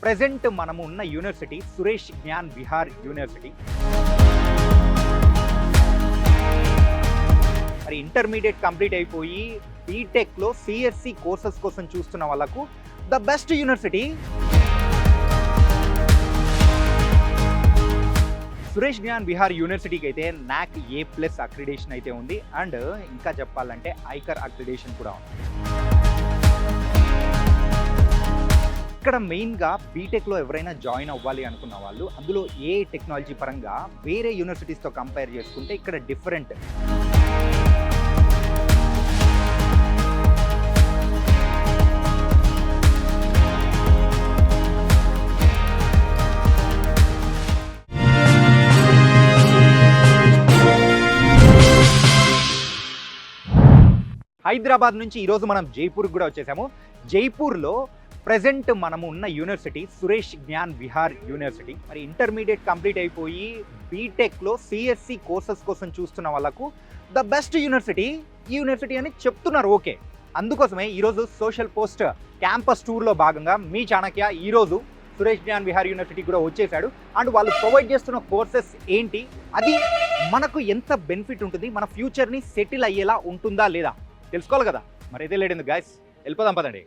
Present మనము ఉన్న university Suresh Gyan Vihar university. మరి ఇంటర్మీడియట్ కంప్లీట్ అయిపోయి బీటెక్లో సిఎస్సి కోర్సెస్ కోసం చూస్తున్న వాళ్ళకు the best university Suresh Gyan Vihar యూనివర్సిటీకి అయితే నాక్ A+ అక్రిడేషన్ అయితే ఉంది. అండ్ ఇంకా చెప్పాలంటే ఐకర్ అక్రిడేషన్ కూడా ఉంది. ఇక్కడ మెయిన్గా బీటెక్లో ఎవరైనా జాయిన్ అవ్వాలి అనుకున్న వాళ్ళు అందులో ఏ టెక్నాలజీ పరంగా వేరే యూనివర్సిటీస్తో కంపేర్ చేసుకుంటే ఇక్కడ డిఫరెంట్. హైదరాబాద్ నుంచి ఈరోజు మనం జైపూర్కి కూడా వచ్చేసాము. జైపూర్లో ప్రెజెంట్ మనము ఉన్న యూనివర్సిటీ సురేష్ జ్ఞాన్ విహార్ యూనివర్సిటీ. మరి ఇంటర్మీడియట్ కంప్లీట్ అయిపోయి బీటెక్లో సిఎస్సి కోర్సెస్ కోసం చూస్తున్న వాళ్ళకు ద బెస్ట్ యూనివర్సిటీ ఈ యూనివర్సిటీ అని చెప్తున్నారు. ఓకే, అందుకోసమే ఈరోజు సోషల్ పోస్ట్ క్యాంపస్ టూర్లో భాగంగా మీ చాణక్య ఈరోజు సురేష్ జ్ఞాన్ విహార్ యూనివర్సిటీ కూడా వచ్చేసాడు. అండ్ వాళ్ళు ప్రొవైడ్ చేస్తున్న కోర్సెస్ ఏంటి, అది మనకు ఎంత బెనిఫిట్ ఉంటుంది, మన ఫ్యూచర్ని సెటిల్ అయ్యేలా ఉంటుందా లేదా తెలుసుకోవాలి కదా. మరి అయితే లేట్ ఎందుకు గైస్, వెళ్ళిపోదాం పదండి.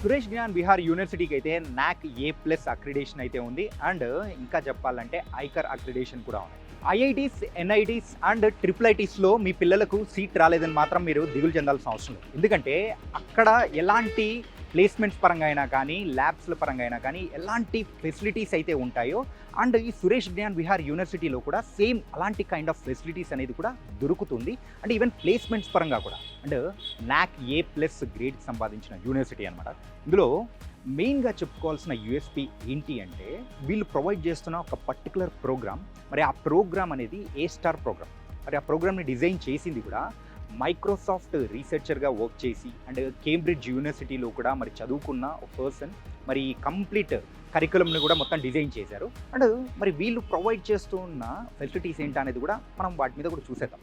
సురేష్ జ్ఞాన్ విహార్ యూనివర్సిటీకి అయితే నాక్ A+ అక్రిడేషన్ అయితే ఉంది. అండ్ ఇంకా చెప్పాలంటే ఐకర్ అక్రిడేషన్ కూడా ఉంది. ఐఐటీస్, ఎన్ఐటీస్ అండ్ IIITస్లో మీ పిల్లలకు సీట్ రాలేదని మాత్రం మీరు దిగులు చెందాల్సిన అవసరం లేదు. ఎందుకంటే అక్కడ ఎలాంటి ప్లేస్మెంట్స్ పరంగా అయినా కానీ, ల్యాబ్స్ల పరంగా అయినా కానీ ఎలాంటి ఫెసిలిటీస్ అయితే ఉంటాయో అండ్ ఈ సురేష్ జ్ఞాన్ విహార్ యూనివర్సిటీలో కూడా సేమ్ అలాంటి కైండ్ ఆఫ్ ఫెసిలిటీస్ అనేది కూడా దొరుకుతుంది. అండ్ ఈవెన్ ప్లేస్మెంట్స్ పరంగా కూడా అండ్ నాక్ A+ గ్రేడ్ సంపాదించిన యూనివర్సిటీ అనమాట. ఇందులో మెయిన్గా చెప్పుకోవాల్సిన యూఎస్పీ ఏంటి అంటే వీళ్ళు ప్రొవైడ్ చేస్తున్న ఒక పర్టికులర్ ప్రోగ్రామ్. మరి ఆ ప్రోగ్రామ్ అనేది A స్టార్ ప్రోగ్రామ్. మరి ఆ ప్రోగ్రామ్ని డిజైన్ చేసింది కూడా మైక్రోసాఫ్ట్ రీసెర్చర్గా వర్క్ చేసి అండ్ కేంబ్రిడ్జ్ యూనివర్సిటీలో కూడా మరి చదువుకున్న ఒక పర్సన్ మరి కంప్లీట్ కరికులంని కూడా మొత్తం డిజైన్ చేశారు. అండ్ మరి వీళ్ళు ప్రొవైడ్ చేస్తూ ఉన్న ఫెసిలిటీస్ ఏంటి అనేది కూడా మనం వాటి మీద కూడా చూసేద్దాం.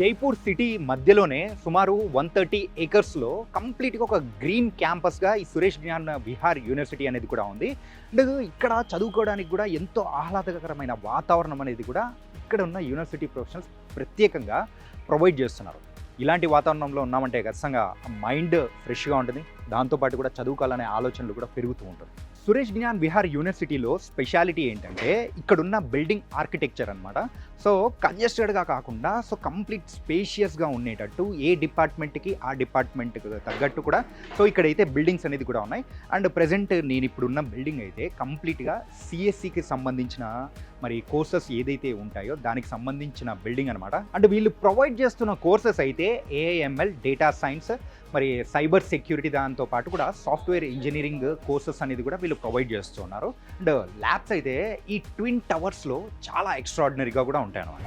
జైపూర్ సిటీ మధ్యలోనే సుమారు 130 ఏకర్స్లో కంప్లీట్గా ఒక గ్రీన్ క్యాంపస్గా ఈ సురేష్ జ్ఞాన్ విహార్ యూనివర్సిటీ అనేది కూడా ఉంది. అండ్ ఇక్కడ చదువుకోవడానికి కూడా ఎంతో ఆహ్లాదకరమైన వాతావరణం అనేది కూడా ఇక్కడ ఉన్న యూనివర్సిటీ ప్రొఫెషనల్స్ ప్రత్యేకంగా ప్రొవైడ్ చేస్తున్నారు. ఇలాంటి వాతావరణంలో ఉన్నామంటే ఖచ్చితంగా మైండ్ ఫ్రెష్గా ఉంటుంది, దాంతోపాటు కూడా చదువుకోవాలనే ఆలోచనలు కూడా పెరుగుతూ ఉంటుంది. సురేష్ జ్ఞాన్ విహార్ యూనివర్సిటీలో స్పెషాలిటీ ఏంటంటే ఇక్కడున్న బిల్డింగ్ ఆర్కిటెక్చర్ అనమాట. సో కంజెస్టెడ్గా కాకుండా సో కంప్లీట్ స్పేషియస్గా ఉండేటట్టు ఏ డిపార్ట్మెంట్కి ఆ డిపార్ట్మెంట్కి తగ్గట్టు కూడా సో ఇక్కడైతే బిల్డింగ్స్ అనేది కూడా ఉన్నాయి. అండ్ ప్రజెంట్ నేను ఇప్పుడున్న బిల్డింగ్ అయితే కంప్లీట్గా సిఎస్సికి సంబంధించిన మరి కోర్సెస్ ఏదైతే ఉంటాయో దానికి సంబంధించిన బిల్డింగ్ అనమాట. అండ్ వీళ్ళు ప్రొవైడ్ చేస్తున్న కోర్సెస్ అయితే AIML, డేటా సైన్స్, మరి సైబర్ సెక్యూరిటీ, దాంతో పాటు కూడా సాఫ్ట్వేర్ ఇంజనీరింగ్ కోర్సెస్ అనేది కూడా వీళ్ళు ప్రొవైడ్ చేస్తున్నారు. అండ్ ల్యాబ్స్ అయితే ఈ ట్విన్ టవర్స్లో చాలా ఎక్స్ట్రాడినరీగా కూడా ఉంటాయి అన్నమాట.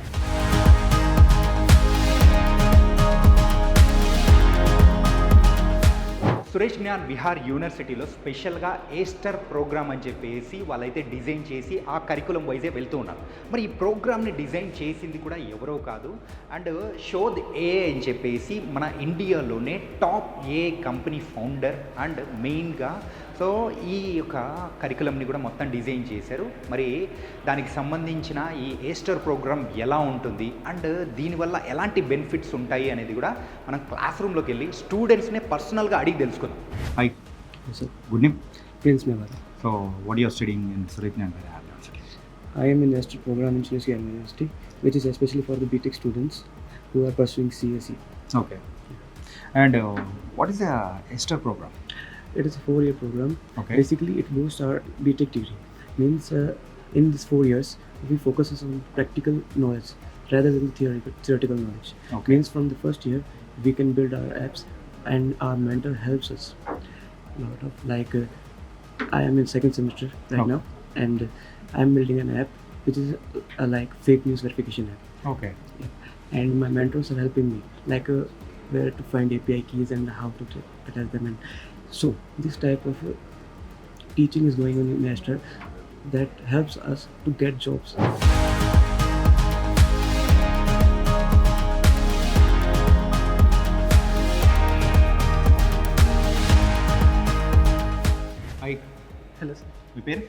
సురేష్ జ్ఞాన్ విహార్ యూనివర్సిటీలో స్పెషల్గా A స్టార్ ప్రోగ్రామ్ అని చెప్పేసి వాళ్ళైతే డిజైన్ చేసి ఆ కరికులం వైజే వెళ్తూ ఉన్నారు. మరి ఈ ప్రోగ్రామ్ని డిజైన్ చేసింది కూడా ఎవరో కాదు అండ్ షోద్ AI అని చెప్పేసి మన ఇండియాలోనే top AI company founder and మెయిన్గా సో ఈ యొక్క కరికులంని కూడా మొత్తం డిజైన్ చేశారు. మరి దానికి సంబంధించిన ఈ A స్టార్ ప్రోగ్రామ్ ఎలా ఉంటుంది అండ్ దీనివల్ల ఎలాంటి బెనిఫిట్స్ ఉంటాయి అనేది కూడా మనం క్లాస్ రూమ్లోకి వెళ్ళి స్టూడెంట్స్నే పర్సనల్గా అడిగి తెలుసుకుందాం. Hi. Yes, sir. Good name. Prince Mewar. So, what you are studying in Suresh Gnyan Vihaar University? I am in Master Program in CSE University, which is especially for the BTech students who are pursuing CSE. Okay. And what is the ESTER program? It is a 4-year program. Okay. Basically, it boosts our BTech degree. Means in these 4 years, we focus on practical knowledge rather than theoretical knowledge. Okay. Means from the first year, we can build our apps and our mentor helps us a lot of I am in second semester right now and I am building an app which is like fake news verification app. Okay. And my mentors are helping me where to find API keys and how to attach them. And so this type of teaching is going on in Master that helps us to get jobs. Hi, Hello sir. మీ పేరు?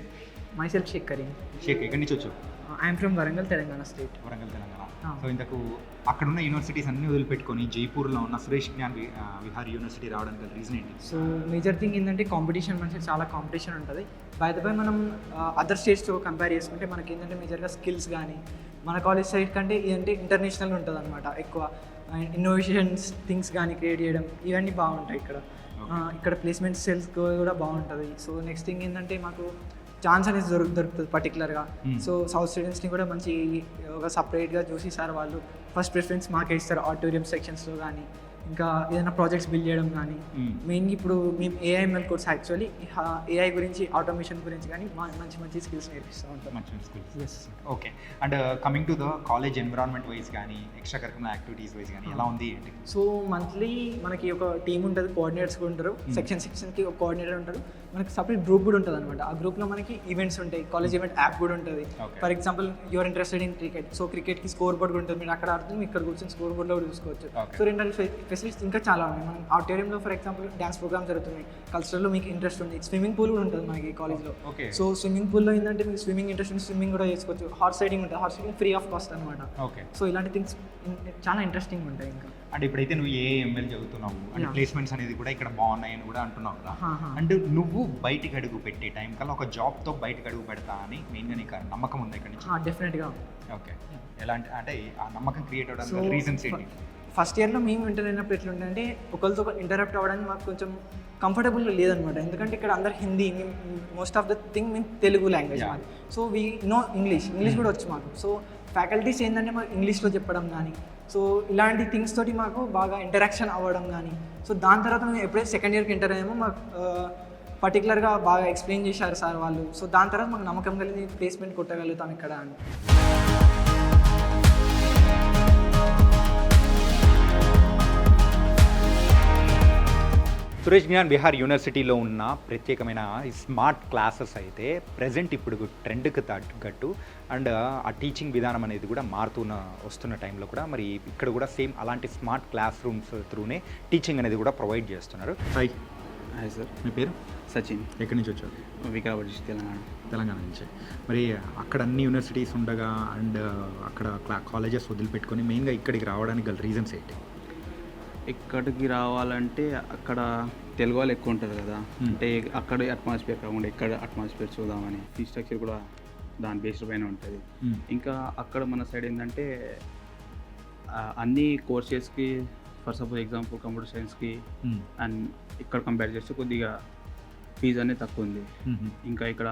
Myself Sheikh Karim. Sheikh, ఎక్కడి నుంచి వచ్చావు? I am from Warangal, Telangana state. Warangal, Telangana. Ah. So ఇంతకు అక్కడ ఉన్న universities అన్ని వదిలిపెట్టుకొని జైపూర్లో ఉన్న Suresh Gyan Vihar university రావడానికి గల రీజన్ ఏంటి? సో మేజర్ థింగ్ ఏంటంటే కాంపిటీషన్, మనకి చాలా కాంపిటీషన్ ఉంటుంది. బై ద బై మనం అదర్ స్టేట్స్తో కంపేర్ చేసుకుంటే మనకి ఏంటంటే మేజర్గా స్కిల్స్ కానీ మన కాలేజ్ సైడ్ కంటే ఇదంటే ఇంటర్నేషనల్ ఉంటుంది అనమాట. ఎక్కువ ఇన్నోవేషన్స్ థింగ్స్ కానీ క్రియేట్ చేయడం ఇవన్నీ బాగుంటాయి ఇక్కడ. ఇక్కడ ప్లేస్మెంట్ సెల్స్ కూడా బాగుంటుంది. సో నెక్స్ట్ థింగ్ ఏంటంటే మాకు ఛాన్స్ అనేది దొరుకుతుంది పర్టికులర్గా. సో సౌత్ స్టూడెంట్స్ని కూడా మంచి ఒక సపరేట్గా చూసి సార్ వాళ్ళు ఫస్ట్ ప్రిఫరెన్స్ మాకే ఇస్తారు ఆడిటోరియం సెక్షన్స్లో కానీ, ఇంకా ఏదైనా ప్రాజెక్ట్స్ బిల్డ్ చేయడం కానీ. మెయిన్గా ఇప్పుడు మేము ఏఐఎంఎల్ కోర్స్ యాక్చువల్లీ ఏఐ గురించి, ఆటోమేషన్ గురించి కానీ మంచి మంచి స్కిల్స్ నేర్పిస్తూ ఉంటాం. మంచి skills. Yes. Okay. And coming to the college environment wise కానీ ఎక్స్ట్రా కరికులర్ యాక్టివిటీస్ వైజ్ కానీ ఎలా ఉంది ఏంటి? సో మంత్లీ మనకి ఒక టీమ్ ఉంటుంది, కోఆర్డినేటర్స్ కూడా ఉంటారు. సెక్షన్కి ఒక కోఆర్డినేటర్ ఉంటారు. మనకి సపరేట్ గ్రూప్ కూడా ఉంటుంది అనమాట. ఆ గ్రూప్లో మనకి ఈవెంట్స్ ఉంటాయి, కాలేజ్ ఈవెంట్ యాప్ కూడా ఉంటుంది. For example your interested in cricket, so క్రికెట్కి స్కోర్ బోర్డ్ కూడా ఉంటుంది. మీరు అక్కడ ఆడుతుంది, ఇక్కడ కూర్చొని స్కోర్ బోర్డ్లో కూడా చూసుకోవచ్చు. సో రెండు ఫెసిలిటీస్ ఇంకా చాలా ఉన్నాయి. మనం ఆడిటోరియంలో ఫర్ ఎగ్జాంపుల్ డ్యాన్స్ ప్రోగ్రామ్ జరుగుతున్నాయి, కల్చరల్లో మీకు ఇంట్రెస్ట్ ఉంది, స్విమ్మింగ్ పూల్ కూడా ఉంటుంది మనకి కాలేజ్లో. సో స్విమ్మింగ్ పూల్లో ఏంటంటే మీకు స్విమ్మింగ్ ఇంట్రెస్ట్ ఉంది, స్విమ్మింగ్ కూడా చేసుకోవచ్చు. హార్స్ రైడింగ్ ఉంటుంది, horse riding free of cost అనమాట. ఓకే. సో ఇలాంటి థింగ్స్ చాలా ఇంట్రెస్టింగ్ ఉంటాయి. ఇంకా అంటే ఇప్పుడైతే నువ్వు ఏఎంఎల్ చదువుతున్నావు అంటే ప్లేస్మెంట్స్ అనేది కూడా ఇక్కడ బాగున్నాయని కూడా అంటున్నావు కదా. అంటే నువ్వు బయటికి అడుగు పెట్టే టైం కల్లా ఒక జాబ్తో బయటకు అడుగు పెడతా అని మెయిన్గా నీకు నమ్మకం ఉంది ఇక్కడ నుంచి? డెఫినెట్గా. ఓకే. ఎలాంటి అంటే ఆ నమ్మకం క్రియేట్ అవ్వడానికి రీజన్స్ ఏంటి? ఫస్ట్ ఇయర్లో మేము ఇంటర్ అయినప్పుడు ఎట్లుంటే ఒకరితో ఇంటరాక్ట్ అవ్వడానికి మాకు కొంచెం కంఫర్టబుల్ లేదనమాట. ఎందుకంటే ఇక్కడ అందరు Hindi, most of the thing మేము తెలుగు లాంగ్వేజ్ మాది. సో వీ నో ఇంగ్లీష్ కూడా వచ్చు మాకు. సో ఫ్యాకల్టీస్ ఏంటంటే మాకు ఇంగ్లీష్లో చెప్పడం కానీ, సో ఇలాంటి థింగ్స్ తోటి మాకు బాగా ఇంటరాక్షన్ అవ్వడం కానీ. సో దాని తర్వాత మేము ఎప్పుడైతే సెకండ్ ఇయర్కి ఎంటర్ అయ్యామో మాకు పర్టికులర్గా బాగా ఎక్స్ప్లెయిన్ చేశారు సార్ వాళ్ళు. సో దాని తర్వాత మాకు నమ్మకం కలిగి ప్లేస్మెంట్ కొట్టగలుగుతాం ఇక్కడ అని. సురేష్ జ్ఞాన్ విహార్ యూనివర్సిటీలో ఉన్న ప్రత్యేకమైన ఈ స్మార్ట్ క్లాసెస్ అయితే ప్రజెంట్ ఇప్పుడు ట్రెండ్కి తగ్గట్టు అండ్ ఆ టీచింగ్ విధానం అనేది కూడా వస్తున్న టైంలో కూడా మరి ఇక్కడ కూడా సేమ్ అలాంటి స్మార్ట్ క్లాస్ రూమ్స్ త్రూనే టీచింగ్ అనేది కూడా ప్రొవైడ్ చేస్తున్నారు. హాయ్. హాయ్ సార్, మీ పేరు? సచిన్. ఎక్కడి నుంచి వచ్చారు? వికారాబాద్ డిస్ట్రిక్ట్, తెలంగాణ. తెలంగాణ నుంచి. మరి అక్కడ అన్ని యూనివర్సిటీస్ ఉండగా అండ్ అక్కడ కాలేజెస్ వదిలిపెట్టుకొని మెయిన్గా ఇక్కడికి రావడానికి గల రీజన్స్ ఏంటి? ఇక్కడికి రావాలంటే అక్కడ తెలుగు వాళ్ళు ఎక్కువ ఉంటారు కదా, అంటే అక్కడ అట్మాస్ఫియర్ కాకుండా ఇక్కడ అట్మాస్ఫియర్ చూద్దామని. ఫీ స్ట్రక్చర్ కూడా దాని బేస్డ్ పైన ఉంటుంది. ఇంకా అక్కడ మన సైడ్ ఏంటంటే అన్ని కోర్సెస్కి ఫర్ సపోజ్ ఎగ్జాంపుల్ కంప్యూటర్ సైన్స్కి అండ్ ఇక్కడ కంపేర్ చేస్తే కొద్దిగా ఫీజు అనేది తక్కువ ఉంది. ఇంకా ఇక్కడ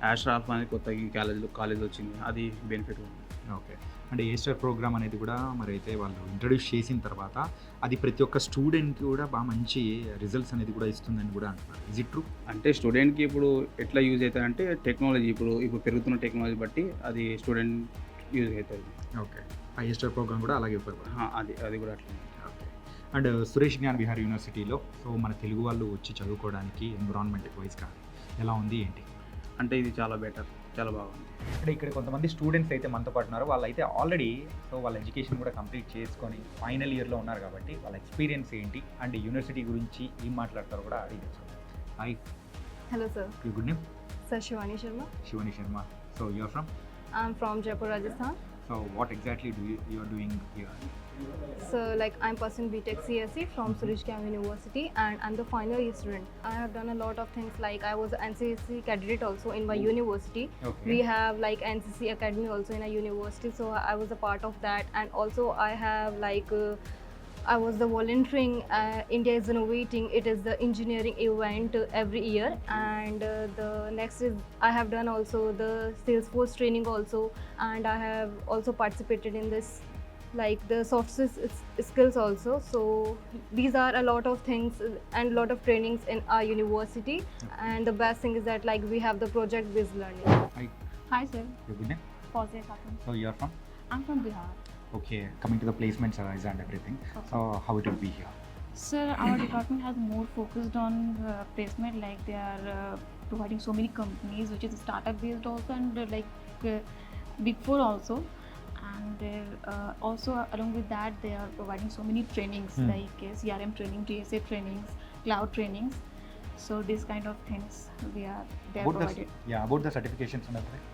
యాషర్ ఆల్ఫా అనేది కొత్తగా కాలేజ్ వచ్చింది, అది బెనిఫిట్ ఉంది. ఓకే. అంటే ఏస్టర్ ప్రోగ్రామ్ అనేది కూడా మరి అయితే వాళ్ళు ఇంట్రడ్యూస్ చేసిన తర్వాత అది ప్రతి ఒక్క స్టూడెంట్కి కూడా బాగా మంచి రిజల్ట్స్ అనేది కూడా ఇస్తుందని కూడా అంటున్నారు. Is it true? అంటే స్టూడెంట్కి ఇప్పుడు ఎట్లా యూజ్ అవుతాయంటే టెక్నాలజీ, ఇప్పుడు పెరుగుతున్న టెక్నాలజీ బట్టి అది స్టూడెంట్ యూజ్ అవుతుంది. ఓకే. ఆ ఏస్టర్ ప్రోగ్రామ్ కూడా అలాగే ఉపయోగపడుతుంది. అది కూడా అట్లా. ఓకే. అండ్ సురేష్ జ్ఞాన్ విహార్ యూనివర్సిటీలో సో మన తెలుగు వాళ్ళు వచ్చి చదువుకోవడానికి ఎన్విరాన్మెంట్ వైజ్ కానీ ఎలా ఉంది ఏంటి? అంటే ఇది చాలా బెటర్, చాలా బాగుంది. అంటే ఇక్కడ కొంతమంది స్టూడెంట్స్ అయితే మనతో పాటు ఉన్నారు. వాళ్ళైతే ఆల్రెడీ సో వాళ్ళ ఎడ్యుకేషన్ కూడా కంప్లీట్ చేసుకొని ఫైనల్ ఇయర్లో ఉన్నారు కాబట్టి వాళ్ళ ఎక్స్పీరియన్స్ ఏంటి అండ్ యూనివర్సిటీ గురించి ఏం మాట్లాడతారో కూడా అడిగి తెలుసుకుందాం. Hi. Hello sir. Your good name? Sir Shivani Sharma. Shivani Sharma. So you are from? I'm from Jaipur, Rajasthan. So what exactly you are doing here? So like I'm pursuing BTech CSE from Suresh Gnyan University and I'm the final year student. I have done a lot of things, like I was NCC candidate also in my university. Okay. We have like NCC Academy also in a university, so I was a part of that. And also I have like I was the volunteering. India is innovating. It is the engineering event every year, and the next is I have done also the Salesforce training also, and I have also participated in this like the soft skills also. So these are a lot of things and a lot of trainings in our university. And the best thing is that like we have the project based learning. Hi. Hi sir, Your good name? Fawzia Khatun. So you are from? I'm from Bihar. Okay, coming to the placements and everything. So how it will be here? Sir, our department has more focused on placement, like they are providing so many companies, which is startup based also, and Big Four also. And also along with that, they are providing so many trainings like CRM training, DSA trainings, cloud trainings. So this kind of things they are provided. About the certifications and everything.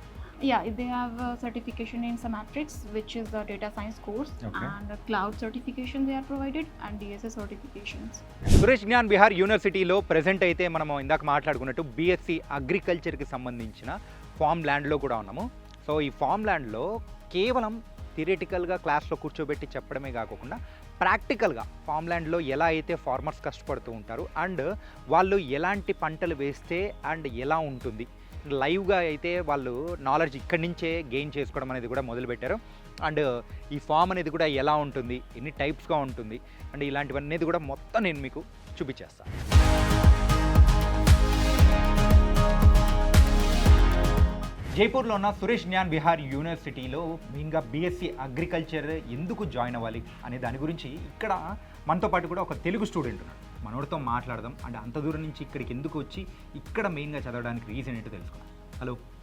Yeah, they have a certification in Symmetrics, which is the data science course, Okay. and a cloud certification they are provided, and DSA certifications. Suresh Gyan Vihar యూనివర్సిటీలో present అయితే మనము ఇందాక మాట్లాడుకున్నట్టు BSc అగ్రికల్చర్కి సంబంధించిన form ల్యాండ్లో కూడా ఉన్నాము. So ఈ form ల్యాండ్లో కేవలం థియరిటికల్గా క్లాస్లో కూర్చోబెట్టి చెప్పడమే కాకుండా ప్రాక్టికల్గా ఫామ్ ల్యాండ్లో ఎలా అయితే ఫార్మర్స్ కష్టపడుతూ ఉంటారు అండ్ వాళ్ళు ఎలాంటి పంటలు వేస్తే అండ్ ఎలా ఉంటుంది లైవ్గా అయితే వాళ్ళు నాలెడ్జ్ ఇక్కడి నుంచే గెయిన్ చేసుకోవడం అనేది కూడా మొదలుపెట్టారు. అండ్ ఈ ఫామ్ అనేది కూడా ఎలా ఉంటుంది, ఎన్ని టైప్స్గా ఉంటుంది అండ్ ఇలాంటివన్నీ కూడా మొత్తం నేను మీకు చూపించేస్తాను. జైపూర్లో ఉన్న సురేష్ జ్ఞాన్ విహార్ యూనివర్సిటీలో మెయిన్గా బీఎస్సీ అగ్రికల్చర్ ఎందుకు జాయిన్ అవ్వాలి అనే దాని గురించి ఇక్కడ మనతో పాటు కూడా ఒక తెలుగు స్టూడెంట్ ఉన్నాడు. మనోడితో మాట్లాడదాం అండ్ అంత దూరం నుంచి ఇక్కడికి ఎందుకు వచ్చి ఇక్కడ మెయిన్గా చదవడానికి రీజన్ ఏంటో తెలుసుకున్నాం.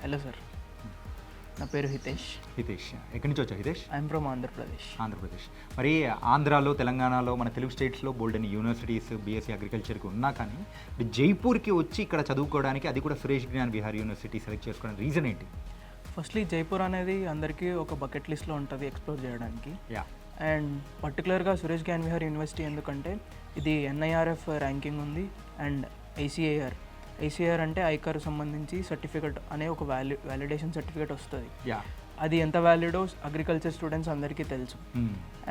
హలో సార్, నా పేరు హితేష్. ఎక్కడి నుంచి వచ్చావు హితేష్? I'm from Andhra Pradesh. మరి ఆంధ్రాలో తెలంగాణలో మన తెలుగు స్టేట్స్లో బోల్డెన్ యూనివర్సిటీస్ బీఎస్సీ అగ్రికల్చర్కి ఉన్నా కానీ జైపూర్కి వచ్చి ఇక్కడ చదువుకోవడానికి అది కూడా సురేష్ జ్ఞాన్ విహార్ యూనివర్సిటీ సెలెక్ట్ చేసుకోవడానికి రీజన్ ఏంటి? ఫస్ట్లీ జైపూర్ అనేది అందరికీ ఒక బకెట్ లిస్ట్లో ఉంటుంది ఎక్స్ప్లోర్ చేయడానికి. యా. అండ్ పర్టికులర్గా సురేష్ జ్ఞాన్ విహార్ యూనివర్సిటీ ఎందుకంటే ఇది NIRF ర్యాంకింగ్ ఉంది అండ్ ఐసీఏఆర్ అంటే ఐకార్ సంబంధించి సర్టిఫికెట్ అనే ఒక వ్యాలిడేషన్ సర్టిఫికెట్ వస్తుంది. యా. అది ఎంత వ్యాలిడో అగ్రికల్చర్ స్టూడెంట్స్ అందరికీ తెలుసు.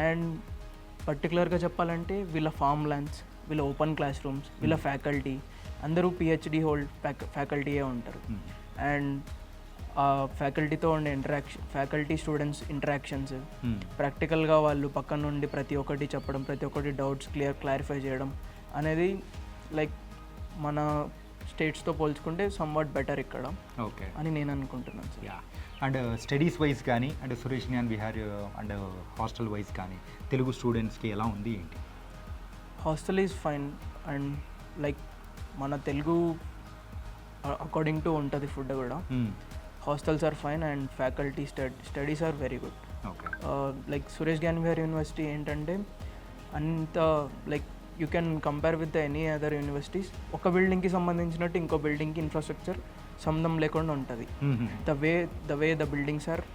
అండ్ పర్టికులర్గా చెప్పాలంటే వీళ్ళ ఫార్మ్ ల్యాండ్స్, వీళ్ళ ఓపెన్ క్లాస్ రూమ్స్, వీళ్ళ ఫ్యాకల్టీ అందరూ PhD హోల్డ్ ఫ్యాకల్టీయే ఉంటారు. అండ్ ఫ్యాకల్టీతో ఉండే ఫ్యాకల్టీ స్టూడెంట్స్ ఇంటరాక్షన్స్, ప్రాక్టికల్గా వాళ్ళు పక్కన నుండి ప్రతి ఒక్కటి చెప్పడం, ప్రతి ఒక్కటి డౌట్స్ క్లారిఫై చేయడం అనేది లైక్ మన స్టేట్స్తో పోల్చుకుంటే సమ్వాట్ బెటర్ ఇక్కడ ఓకే అని నేను అనుకుంటున్నాను sir. Yeah. And studies wise కానీ and Suresh Gyan Vihar and hostel wise కానీ తెలుగు స్టూడెంట్స్కి ఎలా ఉంది ఏంటి? Hostel is fine and like మన తెలుగు అకార్డింగ్ టు ఉంటుంది ఫుడ్ కూడా. Hostels are fine and faculty studies are very good. Okay. Like Suresh Gyan Vihar university ఏంటంటే అంత like you can compare with any other universities. ఒక బిల్డింగ్కి సంబంధించినట్టు ఇంకో బిల్డింగ్కి ఇన్ఫ్రాస్ట్రక్చర్ సంబంధం లేకుండా ఉంటుంది. The way the buildings are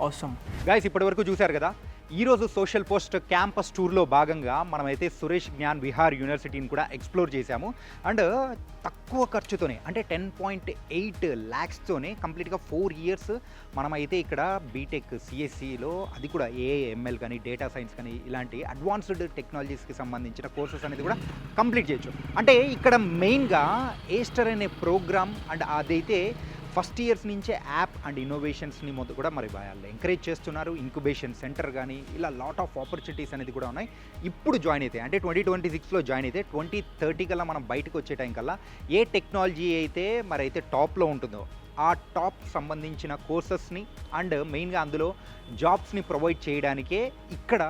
awesome. Guys ఇప్పటివరకు చూశారు కదా, ఈరోజు సోషల్ పోస్ట్ క్యాంపస్ టూర్లో భాగంగా మనమైతే సురేష్ జ్ఞాన్ విహార్ యూనివర్సిటీని కూడా ఎక్స్ప్లోర్ చేశాము. అండ్ తక్కువ ఖర్చుతోనే అంటే 10.8 lakhs కంప్లీట్గా 4 years మనమైతే ఇక్కడ బీటెక్ సిఎస్సిలో అది కూడా AIML కానీ డేటా సైన్స్ కానీ ఇలాంటి అడ్వాన్స్డ్ టెక్నాలజీస్కి సంబంధించిన కోర్సెస్ అనేది కూడా కంప్లీట్ చేయొచ్చు. అంటే ఇక్కడ మెయిన్గా ఏస్టర్ అనే ప్రోగ్రామ్ అండ్ అదైతే ఫస్ట్ ఇయర్స్ నుంచే యాప్ అండ్ ఇన్నోవేషన్స్ని మొత్తం కూడా మరి వాళ్ళు ఎంకరేజ్ చేస్తున్నారు. ఇంక్యుబేషన్ సెంటర్ కానీ ఇలా లాట్ ఆఫ్ ఆపర్చునిటీస్ అనేది కూడా ఉన్నాయి. ఇప్పుడు జాయిన్ అయితే అంటే 2026లో జాయిన్ అయితే 2030 కల్లా మనం బయటకు వచ్చే టైం కల్లా ఏ టెక్నాలజీ అయితే మరి అయితే టాప్లో ఉంటుందో ఆ టాప్ సంబంధించిన కోర్సెస్ని అండ్ మెయిన్గా అందులో జాబ్స్ని ప్రొవైడ్ చేయడానికే ఇక్కడ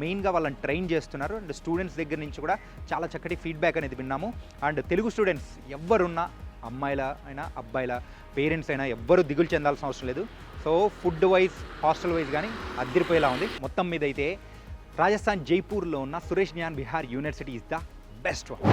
మెయిన్గా వాళ్ళని ట్రైన్ చేస్తున్నారు. అండ్ స్టూడెంట్స్ దగ్గర నుంచి కూడా చాలా చక్కటి ఫీడ్బ్యాక్ అనేది విన్నాము. అండ్ తెలుగు స్టూడెంట్స్ ఎవ్వరున్నా అమ్మాయిల అయినా అబ్బాయిల పేరెంట్స్ అయినా ఎవ్వరూ దిగులు చెందాల్సిన అవసరం లేదు. So food wise hostel wise కానీ అద్దరిపోయేలా ఉంది. మొత్తం మీద అయితే రాజస్థాన్ జైపూర్లో ఉన్న Suresh Gyan Vihar university is the best one.